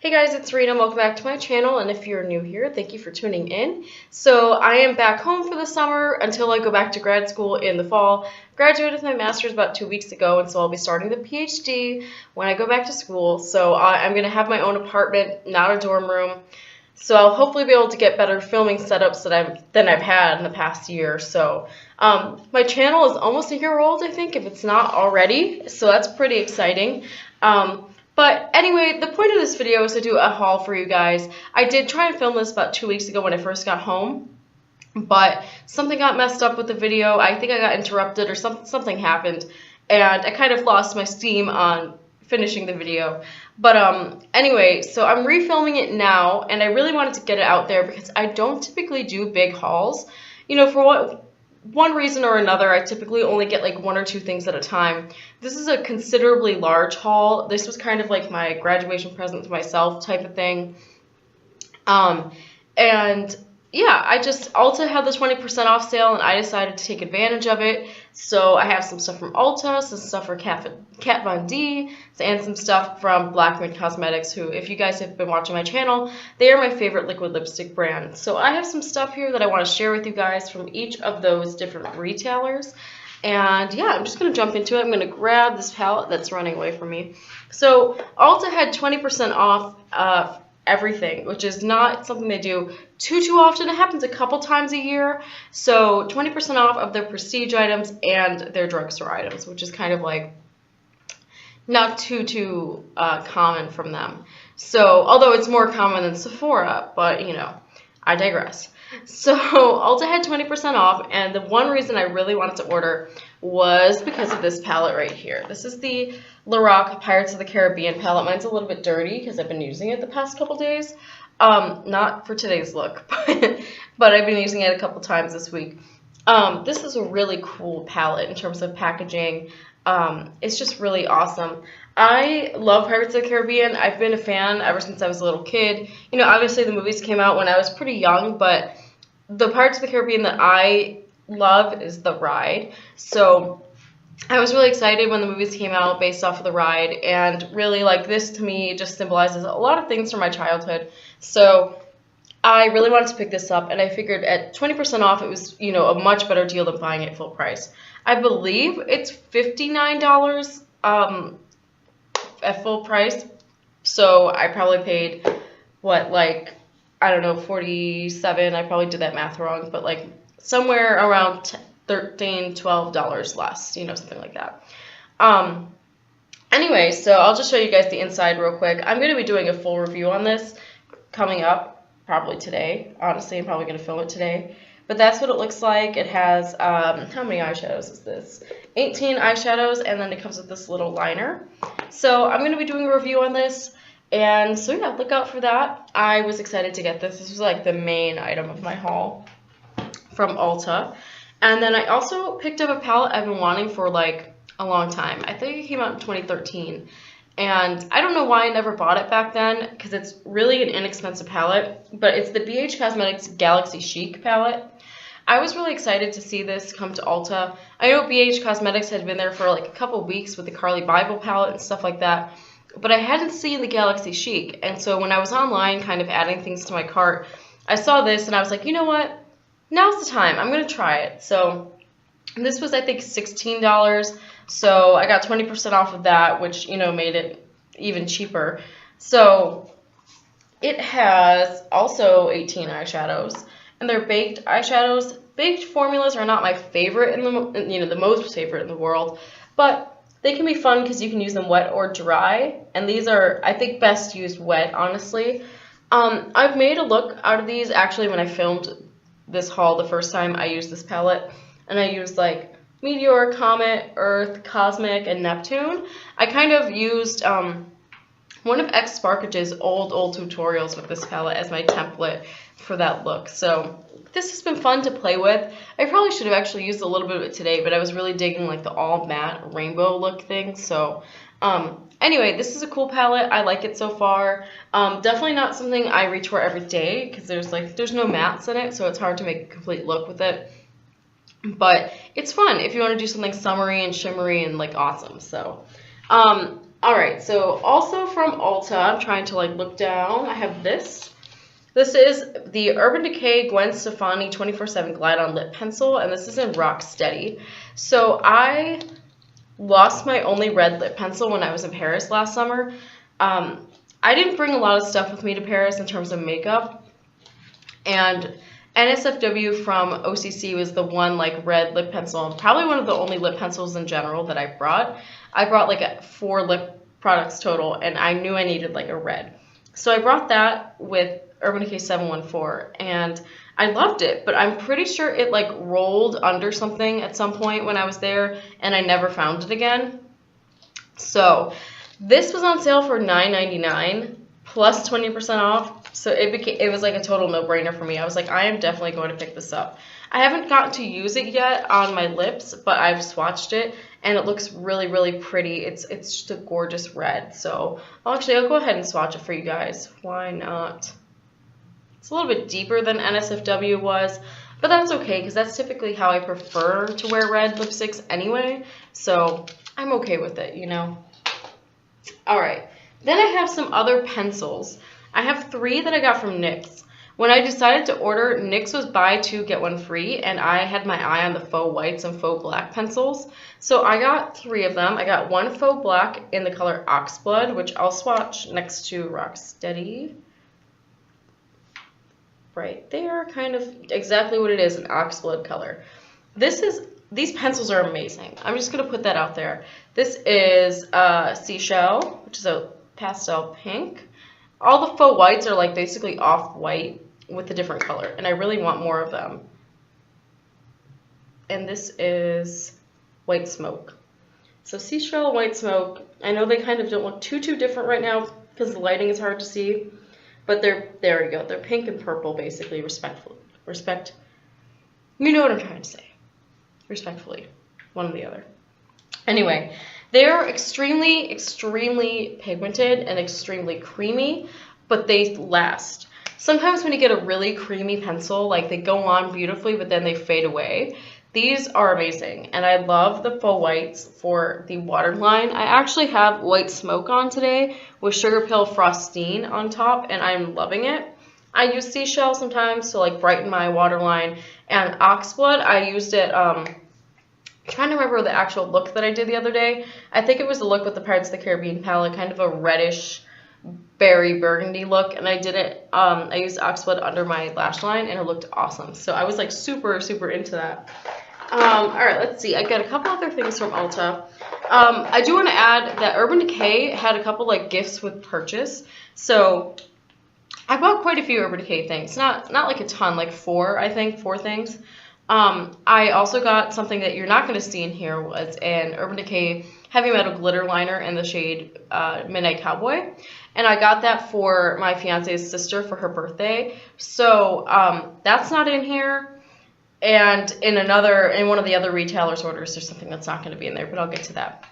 Hey guys, it's Rita. Welcome back to my channel, and if you're new here, thank you for tuning in. So I am back home for the summer until I go back to grad school in the fall. Graduated with my master's about 2 weeks ago, and so I'll be starting the PhD when I go back to school. So I'm going to have my own apartment, not a dorm room. So I'll hopefully be able to get better filming setups than I've had in the past year. So my channel is almost a year old, I think, if it's not already. So that's pretty exciting. But anyway, the point of this video is to do a haul for you guys. I did try and film this about 2 weeks ago when I first got home, but something got messed up with the video. I think I got interrupted or something happened, and I kind of lost my steam on finishing the video. But anyway, so I'm refilming it now, and I really wanted to get it out there because I don't typically do big hauls. You know, for one reason or another, I typically only get like 1 or 2 things at a time. This is a considerably large haul. This was kind of like my graduation present to myself type of thing. And yeah, Ulta had the 20% off sale, and I decided to take advantage of it. So I have some stuff from Ulta, some stuff from Kat Von D, and some stuff from Blackman Cosmetics, who, if you guys have been watching my channel, they are my favorite liquid lipstick brand. So I have some stuff here that I want to share with you guys from each of those different retailers. And yeah, I'm just going to jump into it. I'm going to grab this palette that's running away from me. So Ulta had 20% off everything, which is not something they do too often. It happens a couple times a year. So 20% off of their prestige items and their drugstore items, which is kind of like not too common from them. So although it's more common than Sephora, but you know, I digress. So Ulta had 20% off, and the one reason I really wanted to order was because of this palette right here. This is the Lorac Pirates of the Caribbean palette. Mine's a little bit dirty because I've been using it the past couple days. Not for today's look, but I've been using it a couple times this week. This is a really cool palette in terms of packaging. It's just really awesome. I love Pirates of the Caribbean. I've been a fan ever since I was a little kid. You know, obviously the movies came out when I was pretty young, but the Pirates of the Caribbean that I love is the ride. So I was really excited when the movies came out based off of the ride, and really, like, this to me just symbolizes a lot of things from my childhood. So I really wanted to pick this up, and I figured at 20% off it was, you know, a much better deal than buying it full price. I believe it's $59 at full price, so I probably paid, what, like, I don't know, 47. I probably did that math wrong, but like somewhere around $13, $12 less, you know, something like that. Anyway, so I'll just show you guys the inside real quick. I'm going to be doing a full review on this coming up, probably today. Honestly, I'm probably going to film it today. But that's what it looks like. It has, how many eyeshadows is this? 18 eyeshadows, and then it comes with this little liner. So I'm going to be doing a review on this. And so yeah, look out for that. I was excited to get this. This was like the main item of my haul from Ulta. And then I also picked up a palette I've been wanting for like a long time. I think it came out in 2013. And I don't know why I never bought it back then, because it's really an inexpensive palette. But it's the BH Cosmetics Galaxy Chic palette. I was really excited to see this come to Ulta. I know BH Cosmetics had been there for like a couple weeks with the Carly Bible palette and stuff like that, but I hadn't seen the Galaxy Chic. And so when I was online kind of adding things to my cart, I saw this and I was like, you know what? Now's the time. I'm going to try it. So this was, I think, $16. So I got 20% off of that, which, you know, made it even cheaper. So it has also 18 eyeshadows, and they're baked eyeshadows. Baked formulas are not my favorite the most favorite in the world, but they can be fun because you can use them wet or dry, and these are, I think, best used wet, honestly. I've made a look out of these actually when I filmed this haul the first time. I used this palette, and I used like Meteor, Comet, Earth, Cosmic, and Neptune. I kind of used one of X Sparkage's old tutorials with this palette as my template for that look. So this has been fun to play with. I probably should have actually used a little bit of it today, but I was really digging like the all matte rainbow look thing. So anyway, this is a cool palette. I like it so far. Definitely not something I reach for every day because there's no mattes in it, so it's hard to make a complete look with it. But it's fun if you want to do something summery and shimmery and like awesome. So Alright, so also from Ulta, I'm trying to like look down. I have this. This is the Urban Decay Gwen Stefani 24/7 Glide On Lip Pencil, and this is in Rock Steady. So I lost my only red lip pencil when I was in Paris last summer. I didn't bring a lot of stuff with me to Paris in terms of makeup, and NSFW from OCC was the one like red lip pencil, and probably one of the only lip pencils in general that I brought. I brought like 4 lip products total, and I knew I needed like a red. So I brought that with Urban Decay 714, and I loved it, but I'm pretty sure it like rolled under something at some point when I was there, and I never found it again. So this was on sale for $9.99 plus 20% off, so it was like a total no-brainer for me. I was like, I am definitely going to pick this up. I haven't gotten to use it yet on my lips, but I've swatched it, and it looks really, really pretty. It's just a gorgeous red. So I'll go ahead and swatch it for you guys. Why not? It's a little bit deeper than NSFW was, but that's okay because that's typically how I prefer to wear red lipsticks anyway. So I'm okay with it, you know. All right. Then I have some other pencils. I have 3 that I got from NYX. When I decided to order, NYX was buy 2, get 1 free, and I had my eye on the faux whites and faux black pencils. So I got 3 of them. I got 1 faux black in the color Oxblood, which I'll swatch next to Rock Steady. Right there, kind of exactly what it is, an Oxblood color. These pencils are amazing. I'm just going to put that out there. This is Seashell, which is a pastel pink. All the faux whites are like basically off-white with a different color, and I really want more of them. And this is White Smoke. So Seashell, White Smoke, I know they kind of don't look too different right now because the lighting is hard to see, but there we go. They're pink and purple, basically, you know what I'm trying to say. Respectfully, one or the other. Anyway, they're extremely, extremely pigmented and extremely creamy, but they last. Sometimes when you get a really creamy pencil, like they go on beautifully, but then they fade away. These are amazing, and I love the faux whites for the waterline. I actually have White Smoke on today with Sugar Pill Frostine on top, and I'm loving it. I use Seashell sometimes to like brighten my waterline, and Oxblood, I used it, I'm trying to remember the actual look that I did the other day. I think it was the look with the Pirates of the Caribbean palette, kind of a reddish berry burgundy look, and I did it, I used Oxblood under my lash line, and it looked awesome. So I was like super, super into that. Alright, let's see. I got a couple other things from Ulta. I do want to add that Urban Decay had a couple like gifts with purchase. So I bought quite a few Urban Decay things. Not like a ton, like 4, I think, 4 things. I also got something that you're not going to see in here, was an Urban Decay Heavy Metal Glitter Liner in the shade Midnight Cowboy. And I got that for my fiance's sister for her birthday. So that's not in here. And in one of the other retailers' orders, there's something that's not going to be in there, but I'll get to that.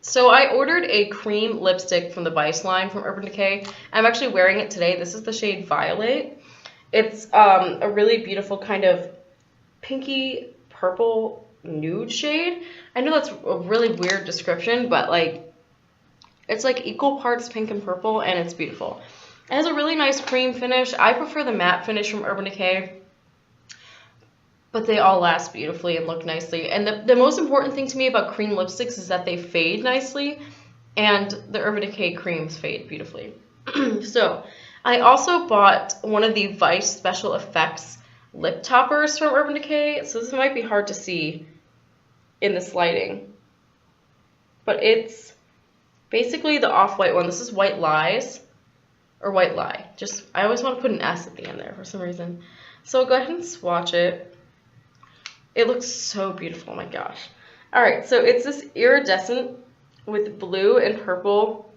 So I ordered a cream lipstick from the Vice line from Urban Decay. I'm actually wearing it today. This is the shade Violet. It's a really beautiful kind of pinky purple nude shade. I know that's a really weird description, but like it's like equal parts pink and purple, and it's beautiful. It has a really nice cream finish. I prefer the matte finish from Urban Decay, but they all last beautifully and look nicely. And the most important thing to me about cream lipsticks is that they fade nicely, and the Urban Decay creams fade beautifully. So I also bought one of the Vice Special Effects lip toppers from Urban Decay. So this might be hard to see in this lighting, but it's basically the off-white one. This is White Lies, or White Lie. I always want to put an S at the end there for some reason. So I'll go ahead and swatch it. It looks so beautiful, oh my gosh. Alright, so it's this iridescent with blue and purple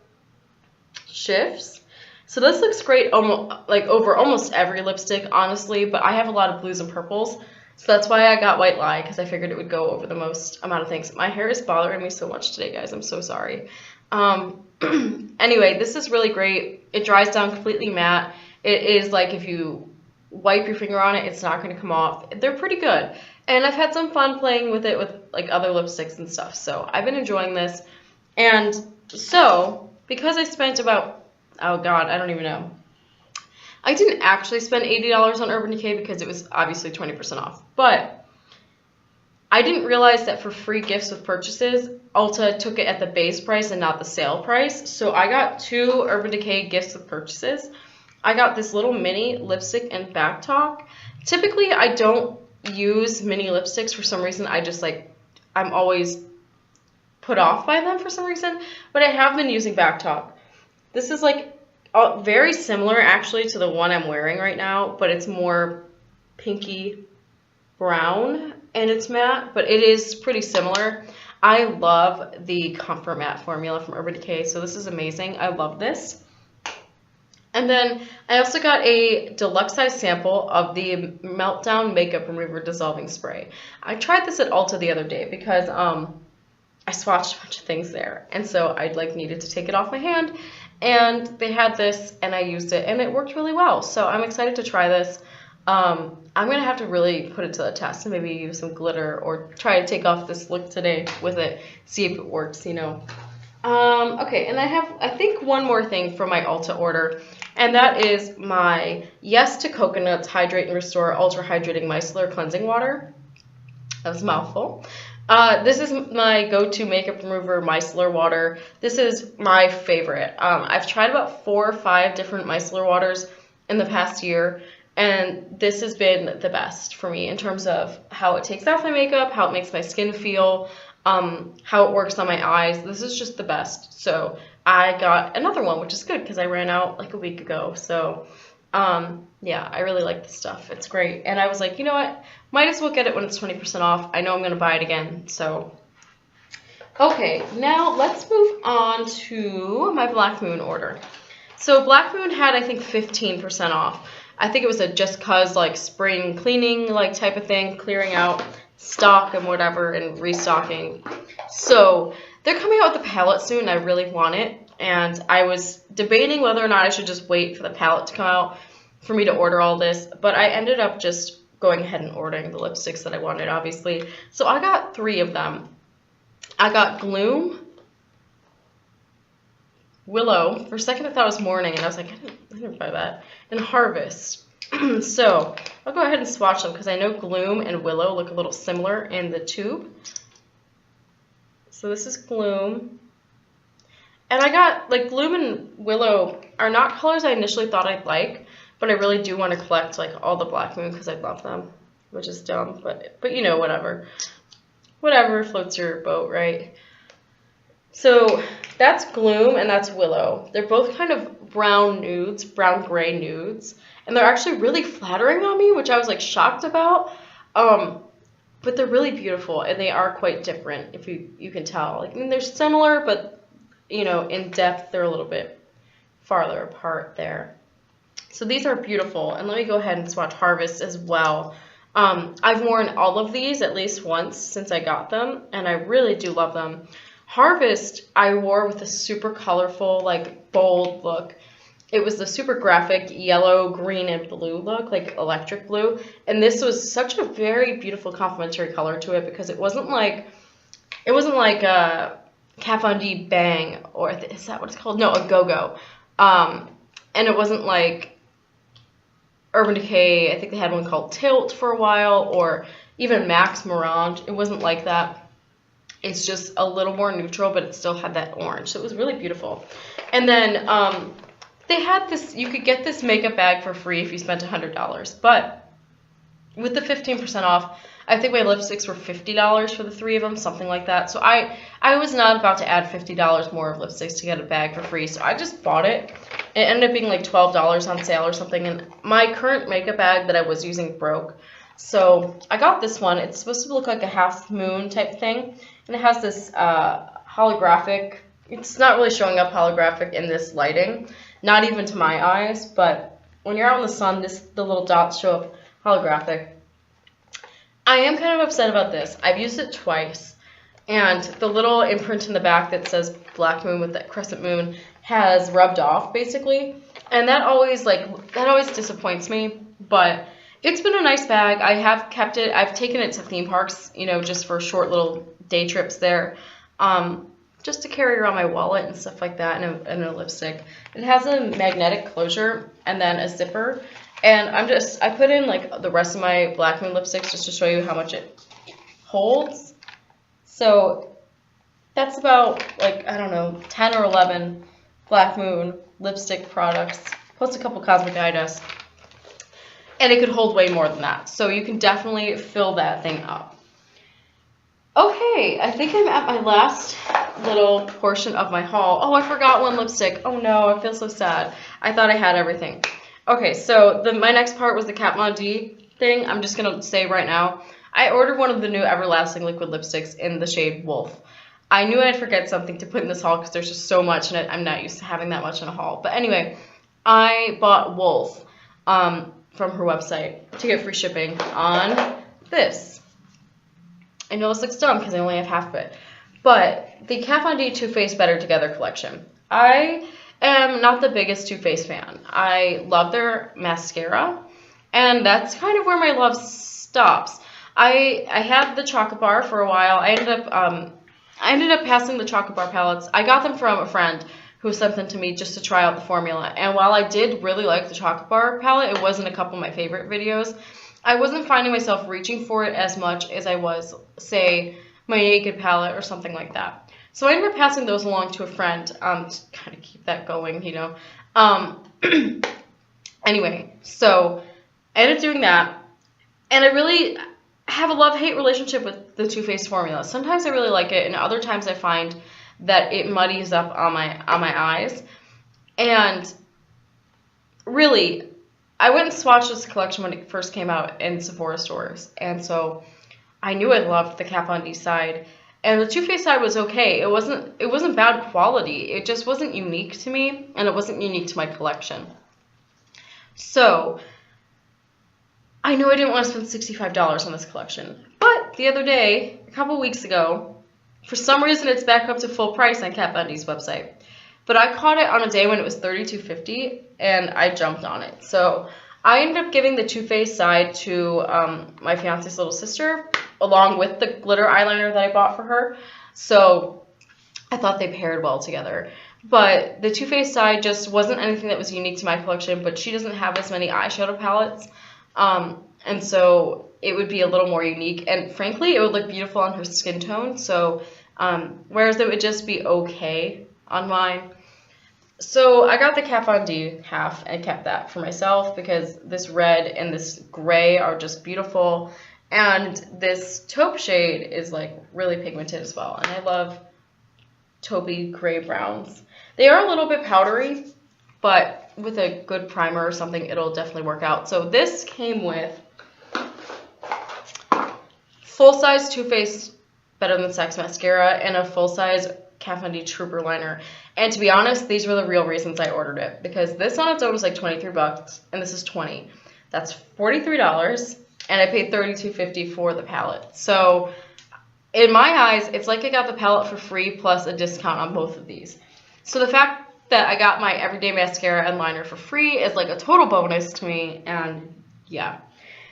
shifts. So this looks great over almost every lipstick, honestly, but I have a lot of blues and purples. So that's why I got White Lie, because I figured it would go over the most amount of things. My hair is bothering me so much today, guys. I'm so sorry. Anyway, this is really great. It dries down completely matte. It is like if you wipe your finger on it, it's not going to come off. They're pretty good. And I've had some fun playing with it with like other lipsticks and stuff. So I've been enjoying this. And So, because I spent about, oh God, I don't even know. I didn't actually spend $80 on Urban Decay because it was obviously 20% off. But I didn't realize that for free gifts with purchases, Ulta took it at the base price and not the sale price. So I got 2 Urban Decay gifts with purchases. I got this little mini lipstick and back talk. Typically, I don't use mini lipsticks for some reason. I just I'm always put off by them for some reason. But I have been using back talk. This is very similar actually to the one I'm wearing right now, but it's more pinky brown and it's matte, but it is pretty similar. I love the Comfort Matte formula from Urban Decay, so this is amazing. I love this. And then I also got a deluxe size sample of the Meltdown Makeup Remover Dissolving Spray. I tried this at Ulta the other day because I swatched a bunch of things there, and so I needed to take it off my hand, and they had this and I used it and it worked really well. So I'm excited to try this. I'm gonna have to really put it to the test and maybe use some glitter or try to take off this look today with it, see if it works, you know. Okay, and I have, I think, one more thing for my Ulta order, and that is my Yes to Coconuts Hydrate and Restore Ultra Hydrating Micellar Cleansing Water. That was a mouthful. This is my go-to makeup remover micellar water. This is my favorite. I've tried about 4 or 5 different micellar waters in the past year, and this has been the best for me in terms of how it takes off my makeup, how it makes my skin feel, how it works on my eyes. This is just the best. So I got another one, which is good because I ran out a week ago. So yeah, I really like this stuff. It's great. And I was like, you know what? Might as well get it when it's 20% off. I know I'm going to buy it again. So, okay, now let's move on to my Black Moon order. So Black Moon had, I think, 15% off. I think it was a just cause spring cleaning type of thing, clearing out stock and whatever and restocking. So they're coming out with the palette soon and I really want it. And I was debating whether or not I should just wait for the palette to come out for me to order all this. But I ended up just going ahead and ordering the lipsticks that I wanted, obviously. So I got 3 of them. I got Gloom, Willow. For a second I thought it was Morning and I was like, I didn't buy that. And Harvest. So I'll go ahead and swatch them because I know Gloom and Willow look a little similar in the tube. So this is Gloom. And I got, Gloom and Willow are not colors I initially thought I'd like, but I really do want to collect, all the Black Moon because I love them, which is dumb, but you know, whatever. Whatever floats your boat, right? So that's Gloom and that's Willow. They're both kind of brown nudes, brown-gray nudes, and they're actually really flattering on me, which I was, shocked about. But they're really beautiful, and they are quite different, if you can tell. I mean, they're similar, but you know, in depth, they're a little bit farther apart there. So these are beautiful. And let me go ahead and swatch Harvest as well. I've worn all of these at least once since I got them, and I really do love them. Harvest, I wore with a super colorful, bold look. It was the super graphic yellow, green, and blue look, electric blue. And this was such a very beautiful complementary color to it because it wasn't like a Kat Von D Bang, or is that what it's called? No, a Go-Go. And it wasn't like Urban Decay. I think they had one called Tilt for a while, or even Max Mirage. It wasn't like that. It's just a little more neutral, but it still had that orange. So it was really beautiful. And then they had this, you could get this makeup bag for free if you spent $100. But with the 15% off, I think my lipsticks were $50 for the 3 of them, something like that. So I was not about to add $50 more of lipsticks to get a bag for free. So I just bought it. It ended up being $12 on sale or something. And my current makeup bag that I was using broke. So I got this one. It's supposed to look like a half moon type thing. And it has this holographic. It's not really showing up holographic in this lighting. Not even to my eyes. But when you're out in the sun, the little dots show up holographic. I am kind of upset about this. I've used it twice, and the little imprint in the back that says Black Moon with that crescent moon has rubbed off, basically, and that always disappoints me, but it's been a nice bag. I have kept it. I've taken it to theme parks, you know, just for short little day trips there, just to carry around my wallet and stuff like that, and a lipstick. It has a magnetic closure and then a zipper. And I put in like the rest of my Black Moon lipsticks just to show you how much it holds. So that's about like, I don't know, 10 or 11 Black Moon lipstick products, plus a couple cosmetic eye dust. And it could hold way more than that. So you can definitely fill that thing up. Okay, I think I'm at my last little portion of my haul. Oh, I forgot one lipstick. Oh no, I feel so sad. I thought I had everything. Okay, so my next part was the Kat Von D thing. I'm just going to say right now, I ordered one of the new Everlasting liquid lipsticks in the shade Wolf. I knew I'd forget something to put in this haul because there's just so much in it. I'm not used to having that much in a haul. But anyway, I bought Wolf from her website to get free shipping on this. I know this looks dumb because I only have half of it. But the Kat Von D Too Faced Better Together collection. I am not the biggest Too Faced fan. I love their mascara, and that's kind of where my love stops. I had the chocolate bar for a while. I ended up passing the chocolate bar palettes. I got them from a friend who sent them to me just to try out the formula. And while I did really like the chocolate bar palette, it wasn't a couple of my favorite videos. I wasn't finding myself reaching for it as much as I was, say, my Naked palette or something like that. So I ended up passing those along to a friend to kind of keep that going, you know. Anyway, so I ended up doing that. And I really have a love-hate relationship with the Too Faced formula. Sometimes I really like it, and other times I find that it muddies up on my eyes. And really, I went and swatched this collection when it first came out in Sephora stores, and so I knew I loved the Kat Von D side. And the Too Faced side was okay. It wasn't bad quality. It just wasn't unique to me, and it wasn't unique to my collection. So I knew I didn't want to spend $65 on this collection. But the other day, a couple weeks ago, for some reason it's back up to full price on Kat Von D's website. But I caught it on a day when it was $32.50, and I jumped on it. So I ended up giving the Too Faced side to my fiance's little sister, along with the glitter eyeliner that I bought for her. So I thought they paired well together. But the Too Faced side just wasn't anything that was unique to my collection, but she doesn't have as many eyeshadow palettes. And so it would be a little more unique. And frankly, it would look beautiful on her skin tone. So whereas it would just be okay on mine. So I got the Kat Von D half and kept that for myself because this red and this gray are just beautiful. And this taupe shade is like really pigmented as well. And I love taupey gray browns. They are a little bit powdery, but with a good primer or something, it'll definitely work out. So this came with full-size Too Faced Better Than Sex mascara and a full-size Kat Von D Trooper liner. And to be honest, these were the real reasons I ordered it, because this on its own was like $23 and this is $20. That's $43, and I paid $32.50 for the palette. So in my eyes, it's like I got the palette for free plus a discount on both of these. So the fact that I got my everyday mascara and liner for free is like a total bonus to me, and yeah.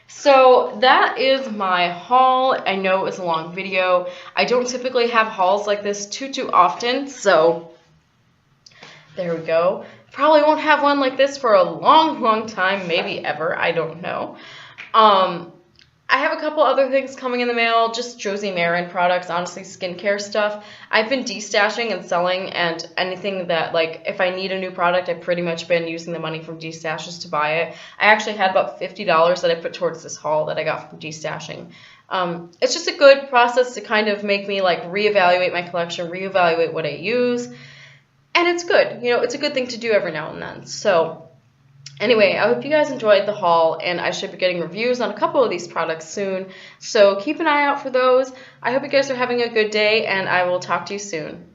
So that is my haul. I know it was a long video. I don't typically have hauls like this too often, so there we go. Probably won't have one like this for a long time, maybe ever, I don't know. I have a couple other things coming in the mail, just Josie Maran products, honestly, skincare stuff. I've been destashing and selling, and anything that, like, if I need a new product, I've pretty much been using the money from destashes to buy it. I actually had about $50 that I put towards this haul that I got from destashing. It's just a good process to kind of make me, like, reevaluate my collection, reevaluate what I use, and it's good. You know, it's a good thing to do every now and then. So anyway, I hope you guys enjoyed the haul, and I should be getting reviews on a couple of these products soon, so keep an eye out for those. I hope you guys are having a good day, and I will talk to you soon.